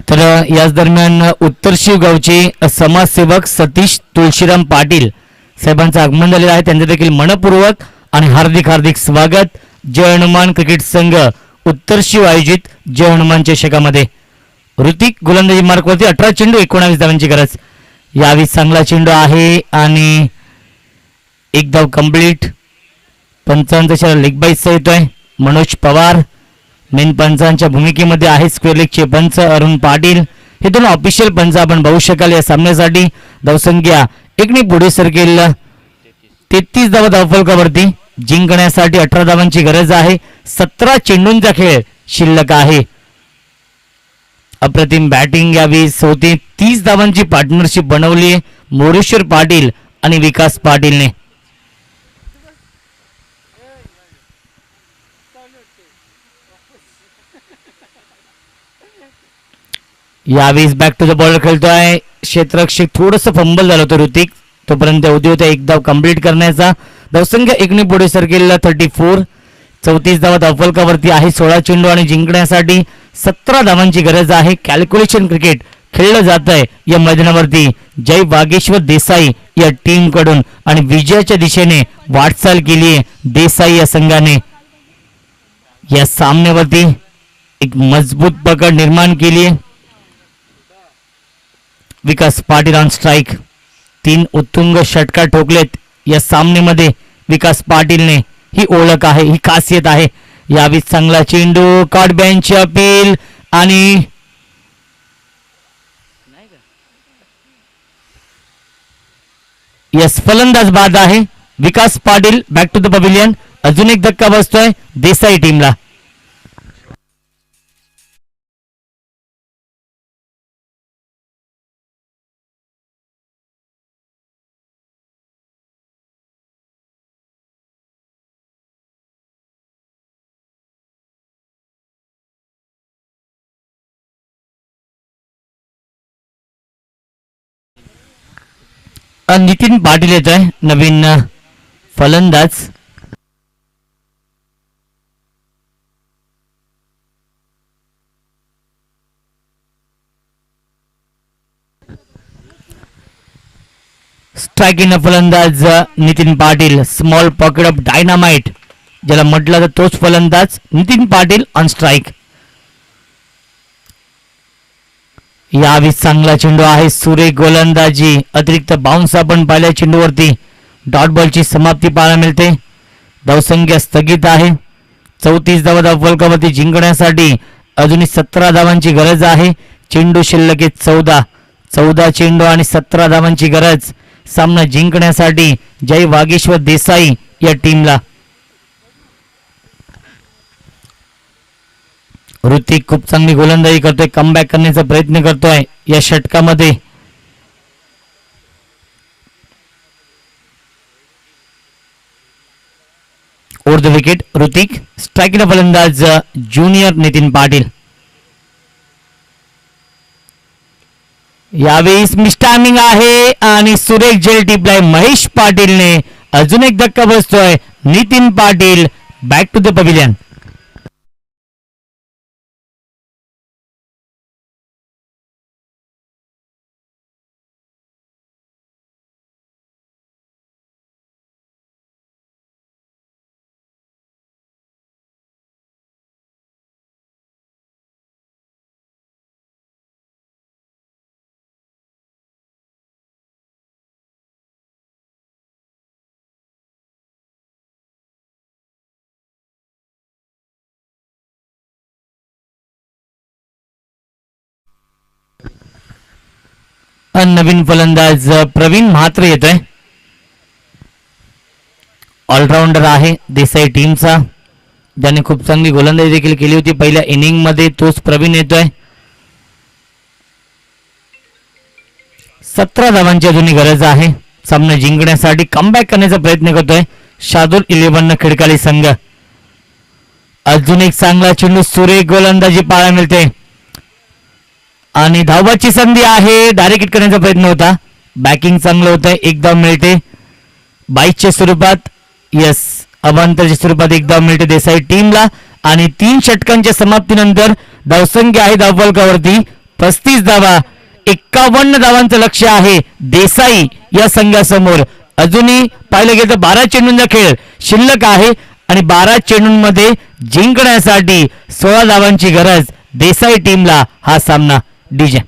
तर याच दरम्यान उत्तर शिवगावचे समाजसेवक सतीश तुळशीराम पाटील साहेबांचं आगमन झालेलं आहे. त्यांचं देखील मनपूर्वक आणि हार्दिक हार्दिक स्वागत. जय हनुमान क्रिकेट संघ उत्तर शिव आयोजित जय हनुमान चषकामध्ये. ऋतिक गोलंदाजी मार्कवरती 18 चेंडू 19 धावांची गरज. यावेळी चांगला चेंडू आहे आणि एक धाव कंप्लीट. पंचांचा लेग बाईसचा येतोय. मनोज पवार मेन पंचांच्या भूमिकेमध्ये आहे. स्क्वेअर लेगचे पंच अरुण पाटील. हे दोन ऑफिशियल पंच आपण पाहू शकाल या सामन्यासाठी. धावसंख्या एकने पुढे सरकेल 33 धावा धावफलकावरती. जिंकण्यासाठी 18 धावांची गरज आहे. 17 चेंडूंचा खेळ शिल्लक आहे. अप्रतिम बॅटिंग यावेळी होते. 30 धावांची पार्टनरशिप बनवली आहे मोरेश्वर पाटील आणि विकास पाटीलने. यावेळी बॅक टू द बॉल खेळतोय. क्षेत्ररक्षक थोडंसं फंबल झालं होतं ऋतिक. तोपर्यंत उद्या होता एक धाव कंप्लीट करण्याचा. धावसंख्या एकने पुढे सरकेल 34. 34 धावा धावफलकावरती आहे. 16 चेंडू आणि जिंकण्यासाठी 17 धावांची गरज आहे. कॅल्क्युलेशन क्रिकेट खेळलं जात आहे या मैदानावरती जय वागेश्वर देसाई या टीम कडून आणि विजयाच्या दिशेने वाटचाल केली आहे देसाई या संघाने. या सामन्यावरती एक मजबूत पकड निर्माण केली आहे. Vikas Patil on strike. 3 उत्तुंग षटकार ठोकलेत या सामन्यामध्ये विकास पाटीलने. ही ओळख आहे, ही खासियत आहे. यावेळी चांगला चेंडू कॉट बँच अपील आणि यस फलंदाज बाद आहे. Vikas Patil back to the pavilion. अजून एक धक्का बसतोय देसाई टीमला. नितीन पाटील येत आहे नवीन फलंदाज. स्ट्रायकिंग फलंदाज Nitin Patil. Small pocket of dynamite ज्याला म्हटलं तर तोच फलंदाज नितीन पाटील ऑन स्ट्राईक. यावेळी चांगला चेंडू आहे. सुरेख गोलंदाजी. अतिरिक्त बाउन्स आपण पाहिल्या चेंडूवरती. डॉट बॉलची समाप्ती पाहायला मिळते. धावसंख्या स्थगित आहे. 34 धावा धावफलकावरती जिंकण्यासाठी अजूनही 17 धावांची गरज आहे. चेंडू शिल्लक आहे 14 चेंडू आणि 17 धावांची गरज सामना जिंकण्यासाठी जय वागेश्वर देसाई या टीमला. ऋतिक खूप चांगली गोलंदाजी करतोय. कमबॅक करण्याचा प्रयत्न करतोय या षटकामध्ये. Over the wicket Hrithik. Striking फलंदाज ज्युनियर नितीन पाटील. यावेळी मिस्टायमिंग आहे आणि सुरेख जेल टिपलाय महेश पाटीलने. अजून एक धक्का बसतोय. Nitin Patil back to the pavilion. नवीन फलंदाज प्रवीण म्हात्रे येतोय. ऑलराऊंडर आहे देसाई टीमचा. ज्याने खूप चांगली गोलंदाजी देखील केली होती पहिल्या इनिंग मध्ये. तोच प्रवीण येतोय. 17 धावांची अजूनही गरज आहे सामना जिंकण्यासाठी. कमबॅक करण्याचा प्रयत्न करतोय शार्दुल 11 खिडकाली संघ. अजून एक चांगला चेंडू. सुरेख गोलंदाजी पाहायला मिळते आणि धावाची संधी आहे. डायरेक्ट हिट करण्याचा प्रयत्न होता. बॅकिंग चांगलं होतं. एक धाव मिळते 22च्या स्वरूपात. यस, अवांतरच्या स्वरूपात एक धाव मिळते देसाई टीमला. आणि 3 षटकांच्या समाप्तीनंतर धावसंख्या आहे धावफलकावरती 35 धावा. 51 धावांचं लक्ष्य आहे देसाई या संघासमोर. अजूनही पाहिलं गेलं तर 12 चेंडूंचा खेळ शिल्लक आहे आणि 12 चेंडूंमध्ये जिंकण्यासाठी 16 धावांची गरज देसाई टीमला. हा सामना डीजे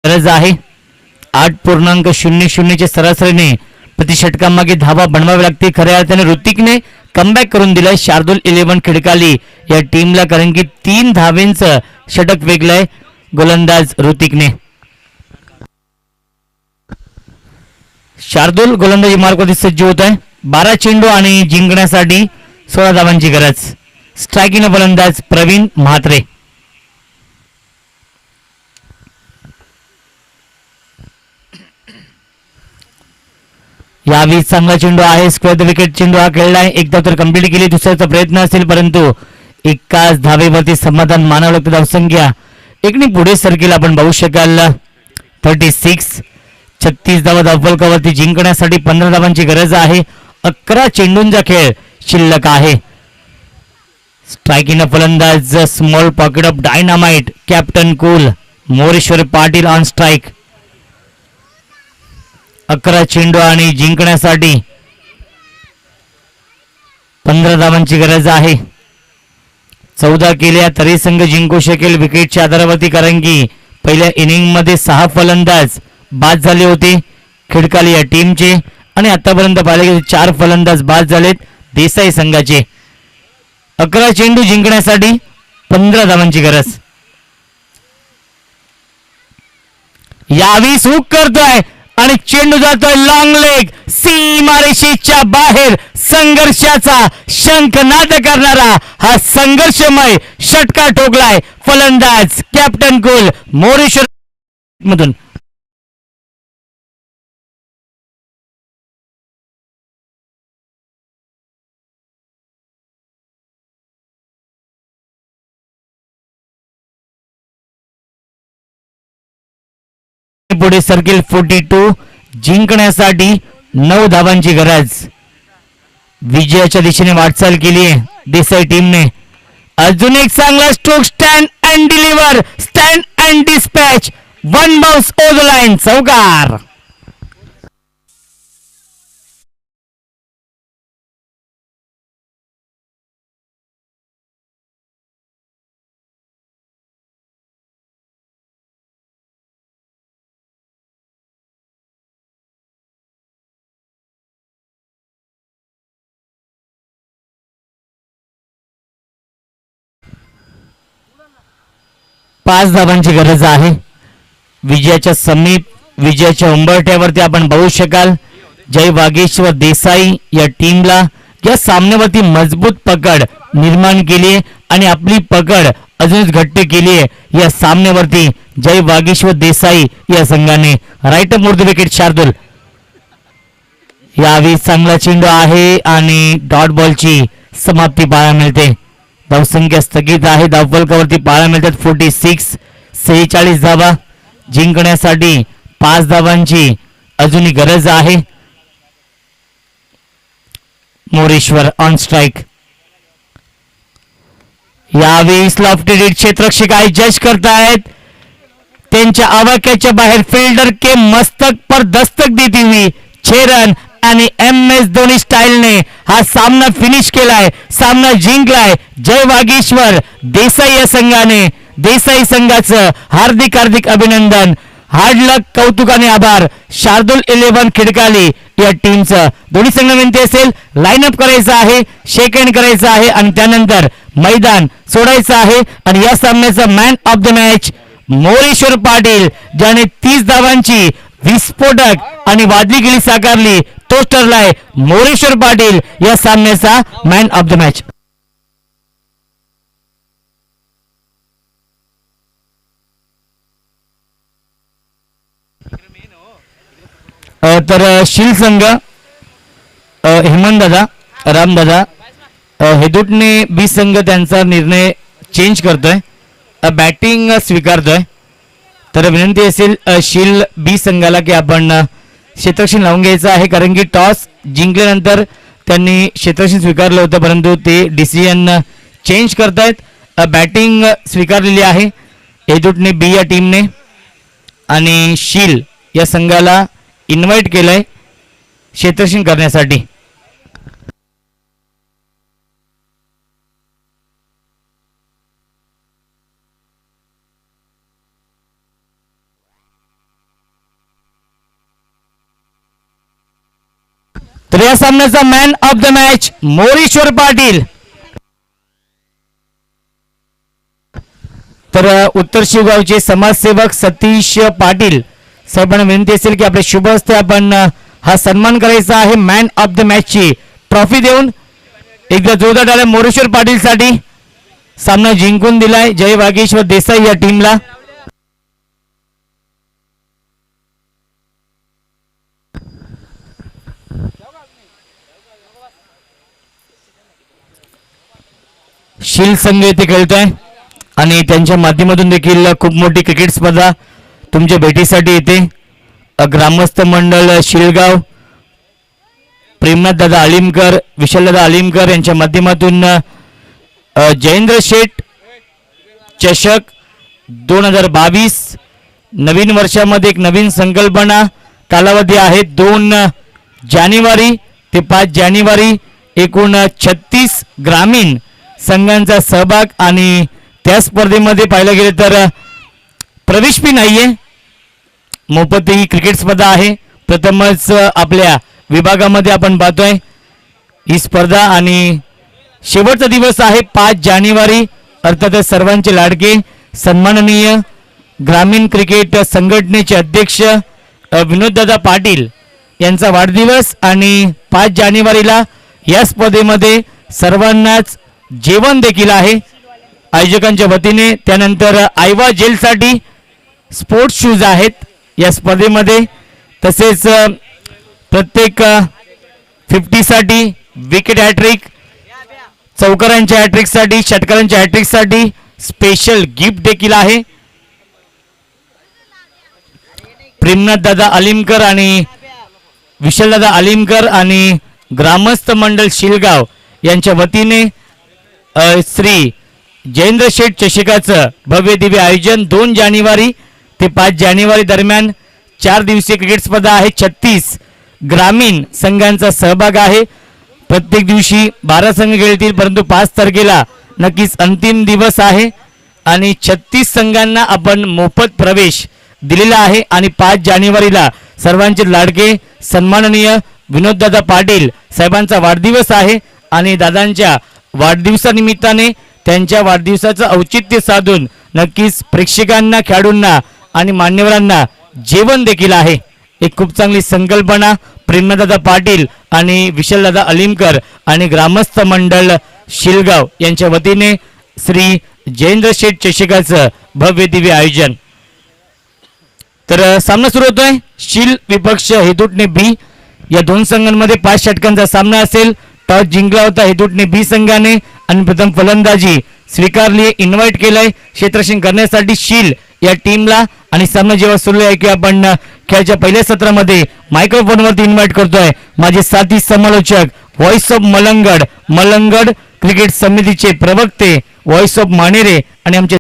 गरज आहे. 8.00च्या सरासरीने प्रति षटकामागे धावा बनवावी लागते. खऱ्या अर्थाने ऋतिकने कमबॅक करून दिलाय शार्दुल 11 खिडकाली या टीमला. कारण की 3 धावेंचं षटक वेगलंय गोलंदाज ऋतिकने. शार्दुल गोलंदाजी मार्गावरती सज्ज होत आहे. 12 चेंडू आणि जिंकण्यासाठी 16 धावांची गरज. स्ट्रायकिंग फलंदाज प्रवीण म्हात्रे. यावेळी चांगला चेंडू आहे. स्क्वेअर द विकेट चेंडू हा खेळलाय. एक धाव तर कंप्लीट केली. दुसऱ्याचा प्रयत्न असेल परंतु एकाच धावेवरती समाधान मानावं लागतं. धावसंख्या एकने पुढे सरकेल आपण पाहू शकाल. 36 धावा धावफलकावरती जिंकण्यासाठी 15 धावांची गरज आहे. 11 चेंडूंचा खेळ शिल्लक आहे. स्ट्रायकिंग फलंदाज small pocket of dynamite captain cool Moreshwar Patil on strike. 11 चेंडू आणि जिंकण्यासाठी 15 धावांची गरज आहे. 14 केल्या तरी संघ जिंकू शकेल विकेटच्या आधारावरती, कारण की पहिल्या इनिंग मध्ये 6 फलंदाज बाद झाले होते खिडकाली या टीमचे आणि आतापर्यंत पाहिले गेले 4 फलंदाज बाद झालेत देसाई संघाचे. 11 चेंडू जिंकण्यासाठी 15 धावांची गरज. यावेळी हुक करतोय आणि चेंडू जातोय लॉंग लेग सीमारेषेच्या बाहेर. संघर्षाचा शंखनाद करणारा हा संघर्षमय षटकार ठोकलाय फलंदाज कॅप्टन कुल मोरेश्वर मधून. पुढे सर्किल 42 जिंकण्यासाठी 9 धावांची गरज. विजयाच्या दिशेने वाटचाल केली आहे देसाई टीमने. अजून एक चांगला stroke stand and deliver stand and dispatch 1 bounce over the line चौकार. पाच धावांची गरज आहे. विजयाच्या समीप विजयाच्या उंबरठ्यावरती आपण बघू शकाल जय वागेश्वर देसाई या टीमला या सामन्यावरती मजबूत पकड निर्माण केली आहे आणि आपली पकड अजूनच घट्ट केली आहे या सामन्यावरती जय वागेश्वर देसाई या संघाने. Right more the wicket Shardul. यावेळी चांगला चेंडू आहे आणि डॉट बॉलची समाप्ती पाहायला मिळते. धावसंख्या स्थगित आहे. धावफलकावरती पाहायला मिळतात 46. 46 धावा जिंकण्यासाठी 5 धावांची अजूनही गरज आहे. Moreshwar on strike. यावेळी लॉफ्टेड क्षेत्ररक्षक आहे जज करतायत. त्यांच्या आवाक्याच्या बाहेर फिल्डर के मस्तक पर दस्तक देती हुई 6 रन आणि MS धोनी स्टाईलने हा सामना फिनिश केलाय. सामना जिंकलाय जय वागेश्वर देसाई या संघाने. देसाई संघाचं हार्दिक हार्दिक अभिनंदन. हार्ड लक कौतुक आणि आभार शार्दुल 11 खिडकाली या टीमचं. दोन्ही संघ विनंती असेल लाईनअप करायचं आहे, शेक हँड करायचं आहे आणि त्यानंतर मैदान सोडायचं आहे. आणि या सामन्याचा man of the match Moreshwar Patil ज्याने 30 धावांची विस्फोटक आणि वादळी गिरी साकारली तो ठरलाय मोरेश्वर पाटील या सामन्याचा मॅन ऑफ द मॅच. तर शील संघ हेमंत दादा रामदादा हेदुटने बी संघ त्यांचा निर्णय चेंज करतोय, बॅटिंग स्वीकारतोय. तर विनंती असेल शील बी संघाला की आपण क्षेत्ररक्षण लावून घ्यायचं आहे, कारण की टॉस जिंकल्यानंतर त्यांनी क्षेत्ररक्षण स्वीकारलं होतं परंतु ते डिसिजन चेंज करतायत. बॅटिंग स्वीकारलेली आहे हेदुटने बी या टीमने आणि शील या संघाला इन्व्हाइट केलंय क्षेत्ररक्षण करण्यासाठी. तर या सामन्याचा man of the match Moreshwar Patil. तर उत्तर शिवगावचे समाजसेवक सतीश पाटील साहेबांना विनंती असेल की आपल्या शुभ हस्ते आपण हा सन्मान करायचा आहे. मॅन ऑफ द मॅच ची ट्रॉफी देऊन एकदा जोरदार टाळ्या मोरेश्वर पाटील साठी. सामना जिंकून दिलाय जय वागेश्वर देसाई या टीमला. शील संघ येथे खेळतोय आणि त्यांच्या माध्यमातून देखील खूप मोठी क्रिकेट स्पर्धा तुमच्या भेटीसाठी येते. ग्रामस्थ मंडळ शिलगाव प्रेमनाथ दादा अलिमकर, विशालदादा अलिमकर यांच्या माध्यमातून जयेंद्र शेठ चषक 2022 नवीन वर्षामध्ये एक नवीन संकल्पना. कालावधी आहे 2 जानेवारी ते 5 जानेवारी. एकूण 36 ग्रामीण संघांचा सहभाग आणि त्या स्पर्धेमध्ये पाहिलं गेलं तर प्रवेश फी नाहीये, मोफत ही क्रिकेट स्पर्धा आहे. प्रथमच आपल्या विभागामध्ये आपण पाहतोय ही स्पर्धा आणि शेवटचा दिवस आहे 5 जानेवारी. अर्थातच सर्वांचे लाडके सन्माननीय ग्रामीण क्रिकेट संघटनेचे अध्यक्ष विनोददादा पाटील यांचा वाढदिवस आणि 5 जानेवारीला या स्पर्धेमध्ये सर्वांनाच जेवण देखील आहे आयोजकांच्या वतीने. त्यानंतर आयवा जेलसाठी स्पोर्ट्स शूज आहेत या स्पर्धेमध्ये. तसेच प्रत्येक 50साठी विकेट हॅट्रिक, चौकारांच्या हॅट्रिकसाठी, षटकारांच्या हॅट्रिकसाठी स्पेशल गिफ्ट देखील आहे. प्रेमनाथ दादा अलिमकर आणि विशालदादा अलिमकर आणि ग्रामस्थ मंडळ शिलगाव यांच्या वतीने श्री जयेंद्र शेठ चषकाचं भव्य दिव्य आयोजन 2 जानेवारी ते 5 जानेवारी दरम्यान 4 दिवसीय क्रिकेट स्पर्धा आहे. 36 ग्रामीण संघांचा सहभाग आहे. प्रत्येक दिवशी 12 संघ खेळतील, परंतु 5 तारखेला नक्कीच अंतिम दिवस आहे आणि 36 संघांना आपण मोफत प्रवेश दिलेला आहे. आणि 5 जानेवारीला सर्वांचे लाडके सन्माननीय विनोददादा पाटील साहेबांचा वाढदिवस आहे आणि दादांच्या वाढदिवसानिमित्ताने त्यांच्या वाढदिवसाचं औचित्य साधून नक्कीच प्रेक्षकांना, खेळाडूंना आणि मान्यवरांना जेवण देखील आहे. एक खूप चांगली संकल्पना प्रेमनाथदादा पाटील आणि विशालदादा अलिमकर आणि ग्रामस्थ मंडळ शिलगाव यांच्या वतीने श्री जयेंद्र शेठ चषकाचं भव्य दिव्य आयोजन. तर सामना सुरू होतोय. शील विपक्ष हेदुटणे बी या 2 संघांमध्ये 5 षटकांचा सामना असेल. टॉस जिंकला होता हेदुटणे बी संघाने आणि प्रथम फलंदाजी स्वीकारली, इन्व्हाइट केलंय क्षेत्ररक्षण करण्यासाठी शील या टीमला. आणि सामना जेव्हा सुरू आहे की आपण खेळाच्या पहिल्या सत्रामध्ये मायक्रोफोनवरती इन्व्हाइट करतोय माझे साथी समालोचक व्हॉइस ऑफ मलंगड क्रिकेट समितीचे प्रवक्ते व्हॉइस ऑफ मानेरे आणि आमचे